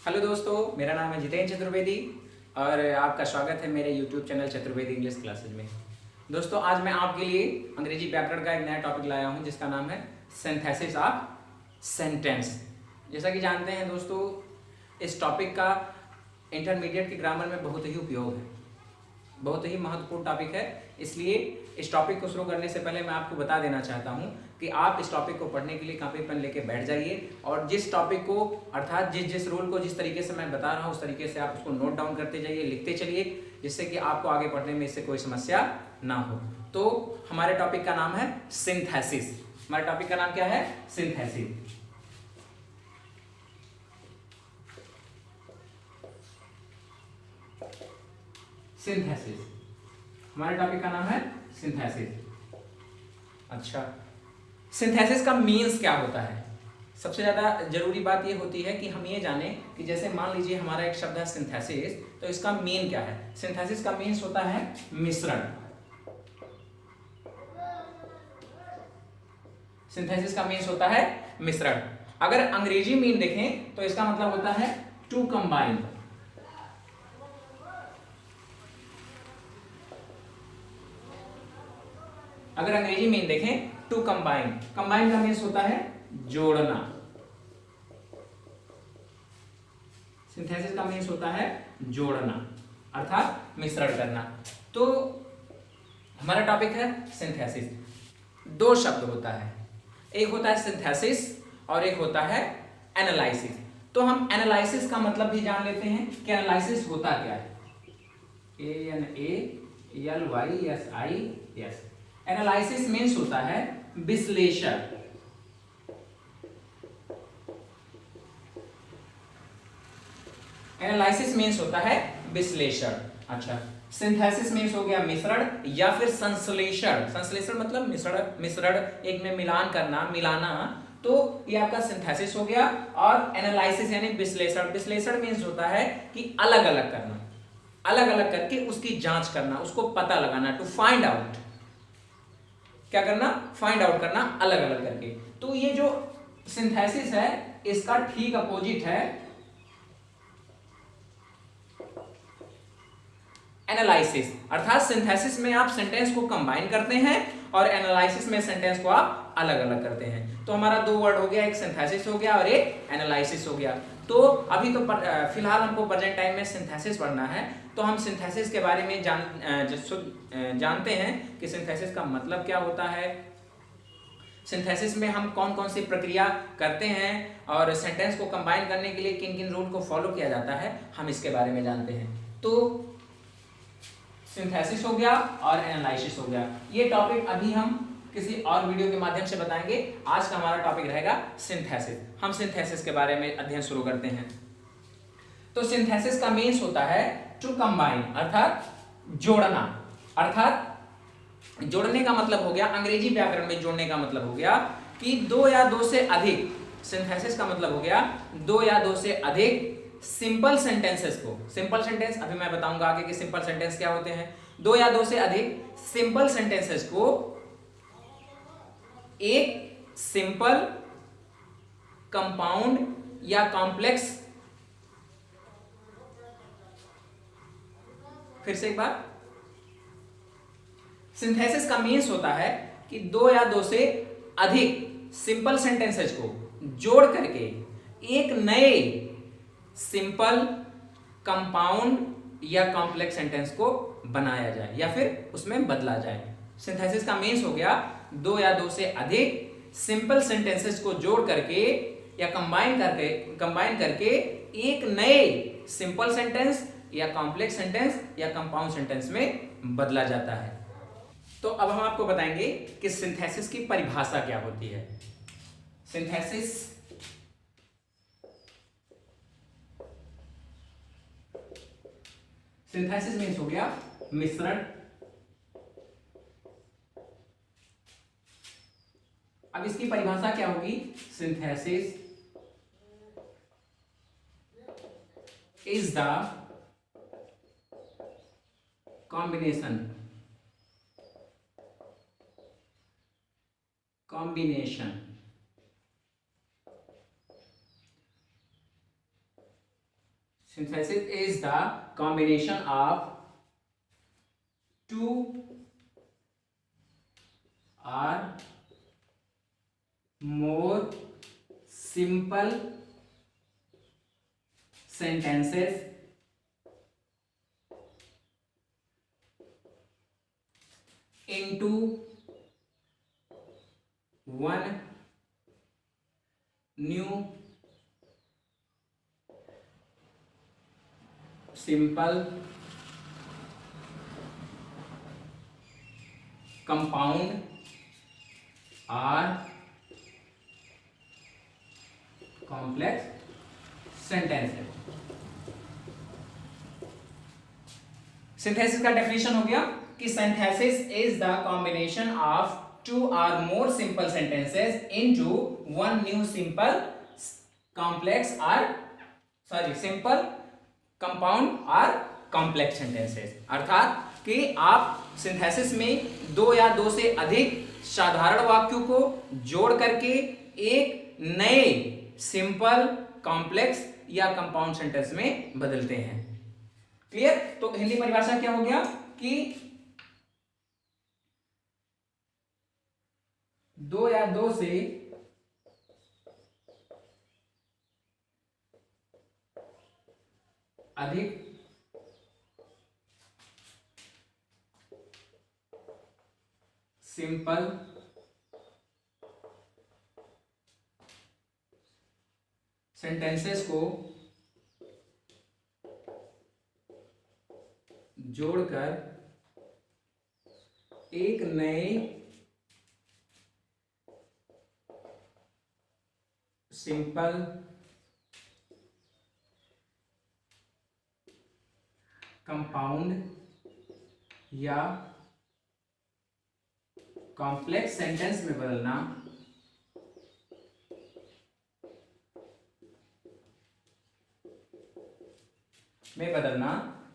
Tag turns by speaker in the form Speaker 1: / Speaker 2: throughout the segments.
Speaker 1: Hello दोस्तों, मेरा नाम है जितेंद्र चतुर्वेदी और आपका स्वागत है मेरे YouTube channel Chaturvedi English classes में। दोस्तों, आज मैं आपके लिए अंग्रेजी व्याकरण का एक नया टॉपिक लाया हूं जिसका नाम है सिंथेसिस ऑफ सेंटेंस। जैसा कि जानते हैं दोस्तों, इस टॉपिक का इंटरमीडिएट के ग्रामर में बहुत ही उपयोग है, बहुत ही महत्वपूर्ण टॉपिक है। इसलिए इस टॉपिक को शुरू करने से पहले मैं आपको बता देना चाहता हूं कि आप इस टॉपिक को पढ़ने के लिए कॉपी पेन लेके बैठ जाइए और जिस टॉपिक को अर्थात जिस रूल को जिस तरीके से मैं बता रहा हूं उस तरीके से आप उसको नोट डाउन करते जाइए, लिखते चलिए, जिससे कि आपको आगे पढ़ने में इससे कोई समस्या ना हो। तो हमारे टॉपिक का नाम है सिंथेसिस। हमारे टॉपिक का नाम क्या है? सिंथेसिस। सिंथेसिस हमारे टॉपिक का नाम है सिंथेसिस। अच्छा, सिंथेसिस का मीन्स क्या होता है? सबसे ज्यादा जरूरी बात यह होती है कि हम ये जाने कि जैसे मान लीजिए हमारा एक शब्द है सिंथेसिस, तो इसका मीन क्या है? सिंथेसिस का मीन्स होता है मिश्रण। सिंथेसिस का मीन्स होता है मिश्रण। अगर अंग्रेजी मीन देखें तो इसका मतलब होता है टू कंबाइन। अगर अंग्रेजी मीन देखें टू कंबाइन, कंबाइन का मीन्स होता है जोड़ना। सिंथेसिस का मीन्स होता है जोड़ना अर्थात मिश्रण करना। तो हमारा टॉपिक है सिंथेसिस। दो शब्द होता है, एक होता है सिंथेसिस और एक होता है एनालिसिस। तो हम एनालिसिस का मतलब भी जान लेते हैं कि एनालिसिस होता क्या है। ANALYSIS। एनालिसिस मीन्स होता है विश्लेषण। एनालिसिस मीन्स होता है विश्लेषण। अच्छा, सिंथेसिस मीन्स हो गया मिश्रण या फिर संश्लेषण। संश्लेषण मतलब मिश्रण एक में मिलान करना, मिलाना। तो ये आपका सिंथेसिस हो गया। और एनालिसिस यानी विश्लेषण। विश्लेषण मीन्स होता है कि अलग अलग करना, अलग अलग करके उसकी जांच करना, उसको पता लगाना, टू फाइंड आउट। क्या करना? फाइंड आउट करना अलग अलग करके। तो ये जो सिंथेसिस है इसका ठीक अपोजिट है एनालिसिस। अर्थात सिंथेसिस में आप सेंटेंस को कंबाइन करते हैं और एनालिसिस में सेंटेंस को आप अलग अलग करते हैं। तो हमारा दो वर्ड हो गया, एक सिंथेसिस हो गया और एक एनालिसिस हो गया। तो अभी तो फिलहाल हमको प्रेजेंट टाइम में सिंथेसिस पढ़ना है। तो हम सिंथेसिस के बारे में जानते हैं कि सिंथेसिस का मतलब क्या होता है, सिंथेसिस में हम कौन कौन सी प्रक्रिया करते हैं और सेंटेंस को कंबाइन करने के लिए किन किन रूल को फॉलो किया जाता है, हम इसके बारे में जानते हैं। तो सिंथेसिस हो गया और एनालिसिस हो गया। ये टॉपिक अभी हम किसी और वीडियो के माध्यम से बताएंगे। आज का हमारा टॉपिक रहेगा सिंथेसिस। हम सिंथेसिस के बारे में अध्ययन शुरू करते हैं। तो सिंथेसिस का मीन्स होता है टू कंबाइन अर्थात जोड़ना। अर्थात जोड़ने का मतलब हो गया, अंग्रेजी व्याकरण में जोड़ने का मतलब हो गया कि दो या दो से अधिक। सिंथेसिस का मतलब हो गया दो या दो से अधिक सिंपल सेंटेंसेस को। सिंपल सेंटेंस अभी मैं बताऊंगा आगे कि सिंपल सेंटेंस क्या होते हैं। दो या दो से अधिक सिंपल सेंटेंसेस को एक सिंपल, कंपाउंड या कॉम्प्लेक्स, फिर से एक बार, सिंथेसिस का मीन्स होता है कि दो या दो से अधिक सिंपल सेंटेंसेस को जोड़ करके एक नए सिंपल, कंपाउंड या कॉम्प्लेक्स सेंटेंस को बनाया जाए या फिर उसमें बदला जाए। सिंथेसिस का मीन्स हो गया दो या दो से अधिक सिंपल सेंटेंसेस को जोड़ करके या कंबाइन करके एक नए सिंपल सेंटेंस या कॉम्प्लेक्स सेंटेंस या कंपाउंड सेंटेंस में बदला जाता है। तो अब हम आपको बताएंगे कि सिंथेसिस की परिभाषा क्या होती है। सिंथेसिस मीन्स हो गया मिश्रण। अब इसकी परिभाषा क्या होगी? Synthesis is the combination Synthesis is the combination of two or more simple sentences into one new simple compound or complex sentence है। सिंथेसिस का डेफिनेशन हो गया कि synthesis is the combination of two or more simple sentences into one new simple complex or simple compound or complex sentences. अर्थात कि आप synthesis में दो या दो से अधिक साधारण वाक्यों को जोड़ करके एक नए सिंपल कॉम्प्लेक्स या कंपाउंड सेंटेंस में बदलते हैं। क्लियर? तो हिंदी परिभाषा क्या हो गया कि दो या दो से अधिक सिंपल सेंटेंसेस को जोड़कर एक नए सिंपल कंपाउंड या कॉम्प्लेक्स सेंटेंस में बदलना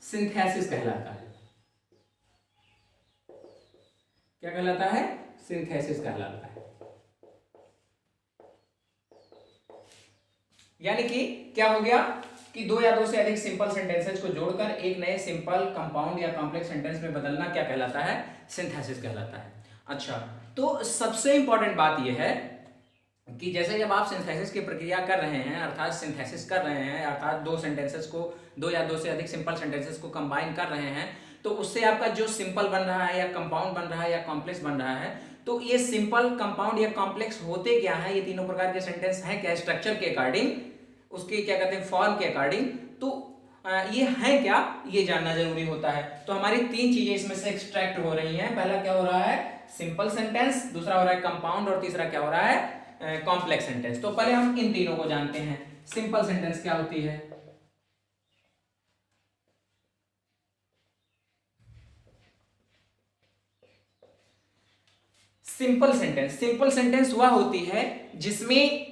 Speaker 1: सिंथेसिस कहलाता है। क्या कहलाता है? सिंथेसिस कहलाता है। यानी कि क्या हो गया कि दो या दो से अधिक सिंपल सेंटेंसेस को जोड़कर एक नए सिंपल कंपाउंड या कॉम्प्लेक्स सेंटेंस में बदलना क्या कहलाता है? सिंथेसिस कहलाता है। अच्छा, तो सबसे इंपॉर्टेंट बात यह है कि जैसे जब आप सिंथेसिस की प्रक्रिया कर रहे हैं, अर्थात सिंथेसिस कर रहे हैं, अर्थात दो सेंटेंसेस को, दो या दो से अधिक सिंपल सेंटेंसेस को कंबाइन कर रहे हैं, तो उससे आपका जो सिंपल बन रहा है या कंपाउंड बन रहा है या कॉम्प्लेक्स बन रहा है, तो ये सिंपल, कंपाउंड या कॉम्प्लेक्स होते क्या है? ये तीनों प्रकार के सेंटेंस हैं क्या स्ट्रक्चर के अकॉर्डिंग, उसके क्या कहते हैं फॉर्म के अकॉर्डिंग, तो ये है क्या, ये जानना जरूरी होता है। तो हमारी तीन चीजें इसमें से एक्सट्रैक्ट हो रही हैं। पहला क्या हो रहा है? सिंपल सेंटेंस, दूसरा हो रहा है कंपाउंड और तीसरा क्या हो रहा है? Complex sentence. तो पहले हम इन तीनों को जानते हैं। सिंपल सेंटेंस क्या होती है? सिंपल सेंटेंस वह होती है जिसमें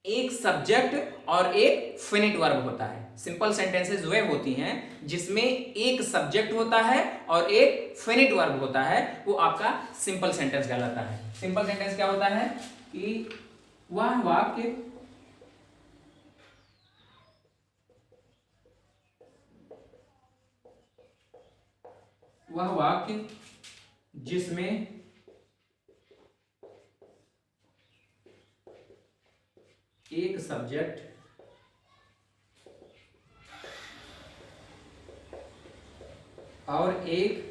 Speaker 1: एक सब्जेक्ट और एक फिनिट वर्ब होता है। सिंपल सेंटेंसेस वे होती हैं जिसमें एक सब्जेक्ट होता है और एक फिनिट वर्ब होता है, वो आपका सिंपल सेंटेंस कहलाता है। सिंपल सेंटेंस क्या होता है कि वह वाक्य जिसमें एक सब्जेक्ट और एक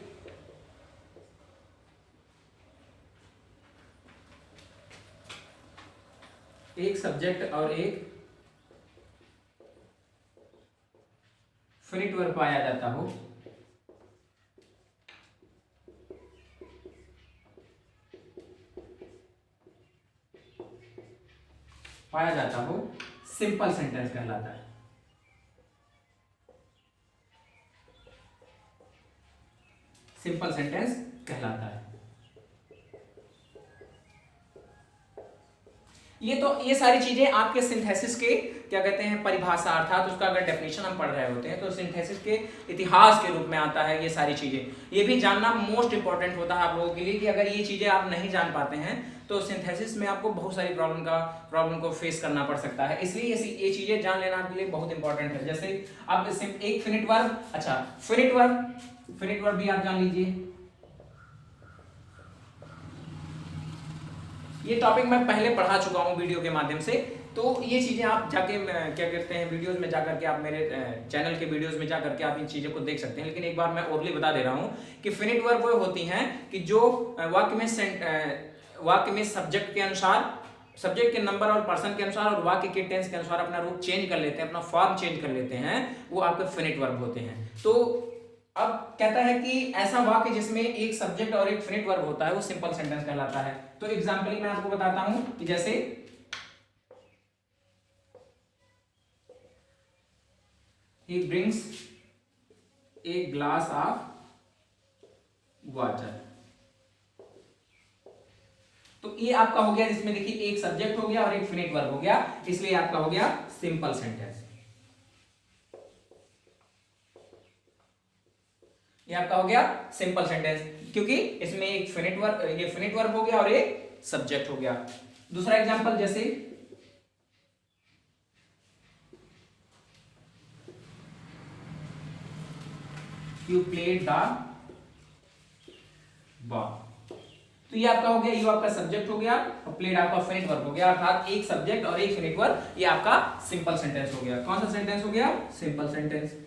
Speaker 1: सब्जेक्ट और एक फिनिट वर्ब पाया जाता हो, सिंपल सेंटेंस कहलाता है। सिंपल सेंटेंस कहलाता है। ये सारी चीजें आपके सिंथेसिस के क्या कहते हैं परिभाषा, अर्थात उसका अगर डेफिनेशन हम पढ़ रहे होते हैं तो सिंथेसिस के इतिहास के रूप में आता है ये सारी चीजें। ये भी जानना मोस्ट इंपॉर्टेंट होता है आप लोगों के लिए कि अगर ये चीजें आप नहीं जान पाते हैं तो सिंथेसिस में आपको बहुत सारी प्रॉब्लम को फेस करना पड़ सकता है। इसलिए ये चीजें जान लेना आपके लिए बहुत इंपॉर्टेंट है। जैसे आप एक फिनिट वर्ब, अच्छा फिनिट वर्ब भी आप जान लीजिए। ये टॉपिक मैं पहले पढ़ा चुका हूँ वीडियो के माध्यम से, तो ये चीजें आप जाके क्या कहते हैं वीडियोस में जाकर के आप मेरे चैनल के वीडियोस में जाकर के आप इन चीजों को देख सकते हैं। लेकिन एक बार मैं ओरली बता दे रहा हूँ कि फिनिट वर्ब वो होती हैं कि जो वाक्य में सब्जेक्ट के अनुसार, सब्जेक्ट के नंबर और पर्सन के अनुसार और वाक्य के टेंस के अनुसार अपना रूप चेंज कर लेते हैं, अपना फॉर्म चेंज कर लेते हैं, वो आपके फिनिट वर्ब होते हैं। तो अब कहता है कि ऐसा वाक्य जिसमें एक सब्जेक्ट और एक फिनिट वर्ब होता है वो सिंपल सेंटेंस कहलाता है। तो एग्जांपल मैं आपको बताता हूं कि जैसे he brings a glass of water, तो ये आपका हो गया जिसमें देखिए एक सब्जेक्ट हो गया और एक फिनिट वर्ब हो गया, इसलिए आपका हो गया सिंपल सेंटेंस। ये आपका हो गया सिंपल सेंटेंस क्योंकि इसमें एक फिनिट वर्ब, ये फिनिट वर्ब हो गया और एक सब्जेक्ट हो गया। दूसरा एग्जांपल जैसे यू प्लेड द बॉल, तो ये आपका हो गया, यू आपका सब्जेक्ट हो गया और प्लेड आपका फिनिट वर्ब हो गया, अर्थात एक सब्जेक्ट और एक फिनिट वर्ब, ये आपका सिंपल सेंटेंस हो गया। कौन सा सेंटेंस हो गया? Simple sentence.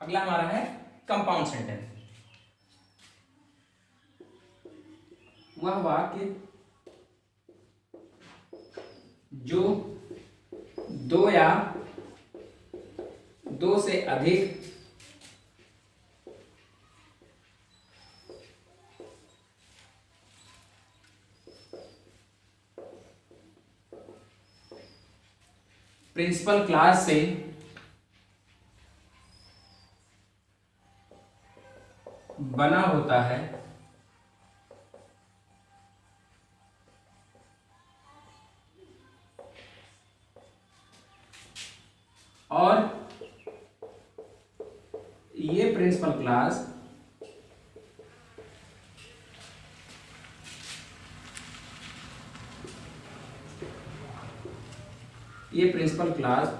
Speaker 1: अगला हमारा है कंपाउंड सेंटेंस। वह वाक्य जो दो या दो से अधिक प्रिंसिपल क्लास से बना होता है और ये प्रिंसिपल क्लास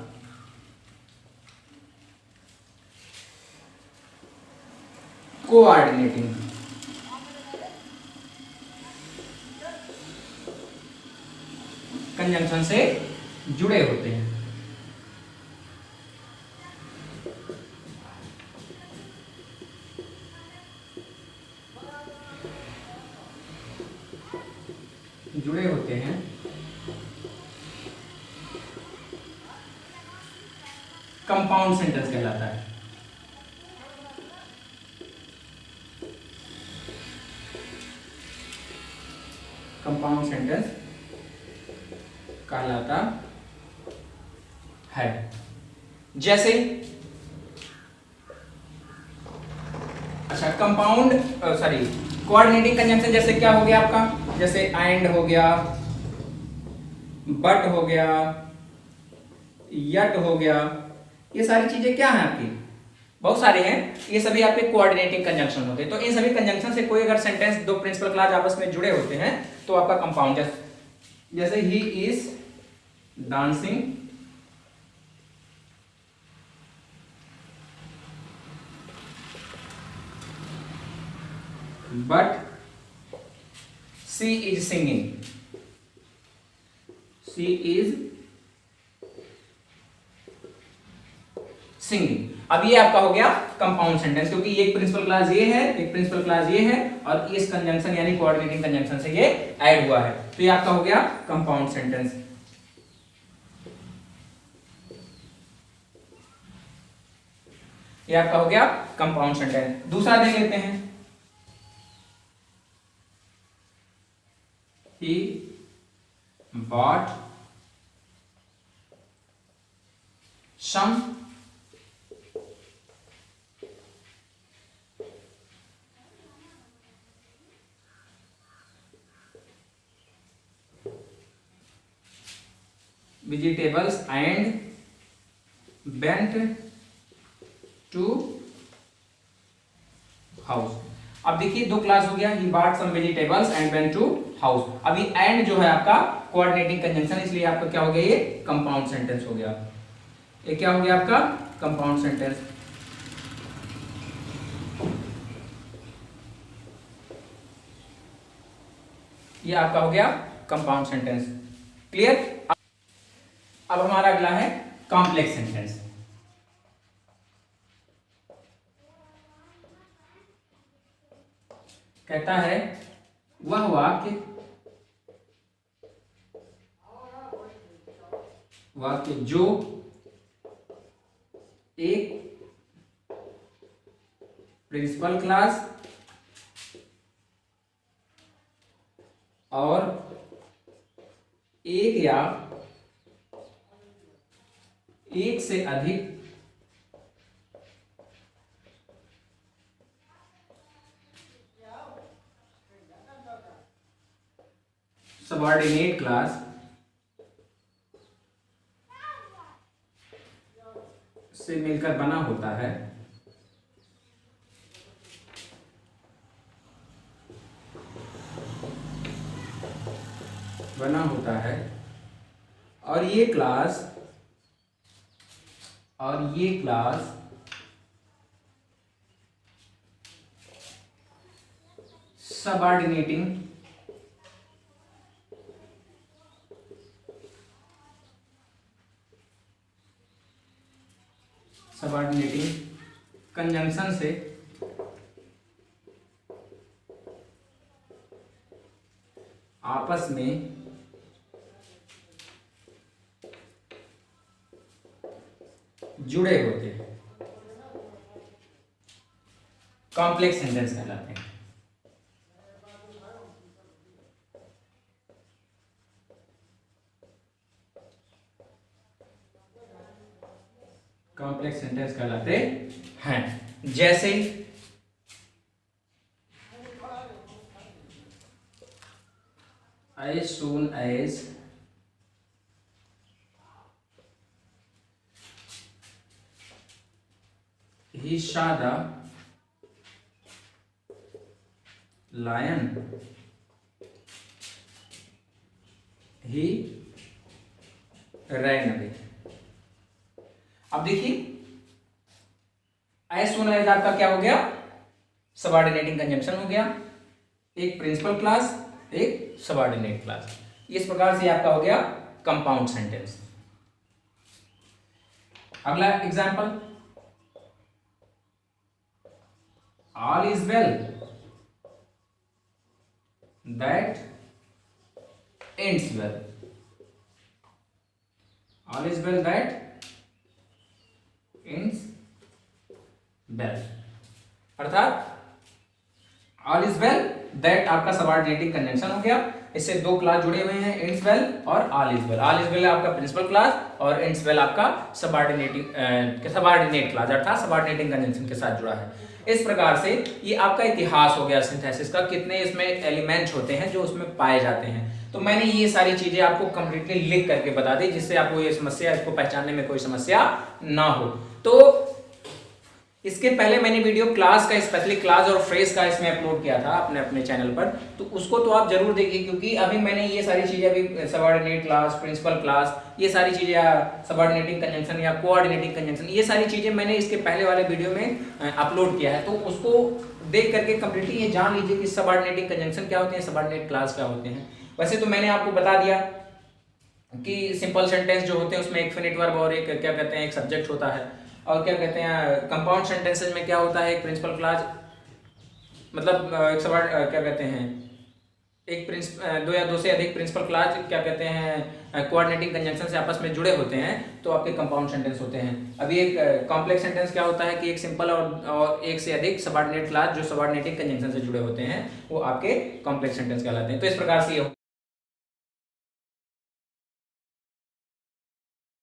Speaker 1: कोऑर्डिनेटिंग कंजंक्शन से जुड़े होते हैं। जुड़े होते हैं कंपाउंड सेंटेंस कहलाता है। कंपाउंड सेंटेंस कहलाता है। जैसे अच्छा कंपाउंड कोऑर्डिनेटिंग कंजंक्शन जैसे क्या हो गया आपका, जैसे एंड हो गया, बट हो गया, यट हो गया, ये सारी चीजें क्या हैं आपकी, बहुत सारे हैं, ये सभी आपके कोऑर्डिनेटिंग कंजंक्शन होते हैं। तो इन सभी कंजंक्शन से कोई अगर सेंटेंस दो प्रिंसिपल क्लॉज आपस में जुड़े होते हैं तो आपका कंपाउंड, जैसे he is dancing but she is singing, she is singing. अब ये आपका हो गया कंपाउंड सेंटेंस क्योंकि एक प्रिंसिपल क्लॉज ये है, एक प्रिंसिपल क्लॉज ये है और इस कंजंक्शन यानी कोऑर्डिनेटिंग कंजंक्शन से ये ऐड हुआ है, तो ये आपका हो गया कंपाउंड सेंटेंस। ये आपका हो गया कंपाउंड सेंटेंस। दूसरा देख लेते हैं, he bought some vegetables and went to house। अब देखिए दो क्लास हो गया, ही bought some vegetables and went to house। अभी एंड जो है आपका कोऑर्डिनेटिंग कंजंक्शन, इसलिए आपका क्या हो गया, ये कंपाउंड सेंटेंस हो गया। ये क्या हो गया आपका कंपाउंड सेंटेंस। ये आपका हो गया कंपाउंड सेंटेंस। क्लियर। अब हमारा अगला है कॉम्प्लेक्स सेंटेंस। कहता है वह वाक्य जो एक प्रिंसिपल क्लास और एक या एक से अधिक सबऑर्डिनेट क्लास से मिलकर बना होता है, और ये क्लास सबऑर्डिनेटिंग कंजंक्शन से आपस में जुड़े होते हैं, कॉम्प्लेक्स सेंटेंस कहलाते हैं। कॉम्प्लेक्स सेंटेंस कहलाते हैं। जैसे as soon as he saw the lion he ran away। अब देखिए एज सून एज आपका क्या हो गया, सबऑर्डिनेटिंग कंजंक्शन हो गया, एक प्रिंसिपल क्लास एक सबऑर्डिनेट क्लास। इस प्रकार से आपका हो गया कंपाउंड सेंटेंस। अगला example, all is well that ends well. All is well that ends well, अर्थात ऑल इज वेल दैट आपका सबऑर्डिनेटिंग कंजंक्शन हो गया। इससे दो क्लास जुड़े हुए हैं, एंड्स वेल और all is well. All is well आपका प्रिंसिपल क्लास और एंड्स वेल आपका सबऑर्डिनेट क्लास, अर्थात सबऑर्डिनेटिंग कंजंक्शन के साथ जुड़ा है। इस प्रकार से ये आपका इतिहास हो गया सिंथेसिस का, कितने इसमें एलिमेंट्स होते हैं जो उसमें पाए जाते हैं। तो मैंने ये सारी चीजें आपको कंप्लीटली लिख करके बता दी, जिससे आपको ये समस्या, इसको पहचानने में कोई समस्या ना हो। तो इसके पहले मैंने वीडियो क्लास का, स्पेशली क्लास और फ्रेज का इसमें अपलोड किया था अपने चैनल पर, तो उसको तो आप जरूर देखिए, क्योंकि अभी मैंने ये सारी चीजें, अभी सबऑर्डिनेट क्लास, प्रिंसिपल क्लास, ये सारी चीजें, सबऑर्डिनेटिंग कंजंक्शन या कोऑर्डिनेटिंग कंजंक्शन, ये सारी चीजें मैंने इसके पहले वाले वीडियो में अपलोड किया है। तो उसको देख करके कंप्लीटली ये जान लीजिए कि सबऑर्डिनेटिंग कंजंक्शन क्या होते हैं, सबऑर्डिनेट क्लास क्या होते हैं। वैसे तो मैंने आपको बता दिया कि सिंपल सेंटेंस जो होते हैं उसमें एक फिनिट वर्ब और एक क्या कहते हैं, एक सब्जेक्ट होता है। और क्या कहते हैं, कंपाउंड सेंटेंसेस में क्या होता है, एक प्रिंसिपल क्लास, मतलब क्या कहते हैं, एक दो या दो से अधिक प्रिंसिपल क्लास क्या कहते हैं, कोऑर्डिनेटिंग कंजंक्शन से आपस में जुड़े होते हैं, तो आपके कंपाउंड सेंटेंस होते हैं। अभी एक कॉम्प्लेक्स सेंटेंस क्या होता है कि एक सिंपल और एक से अधिक सबऑर्डिनेट क्लास जो सबऑर्डिनेटिंग कंजंक्शन से जुड़े होते हैं, वो आपके कॉम्प्लेक्स सेंटेंस कहलाते हैं। तो इस प्रकार से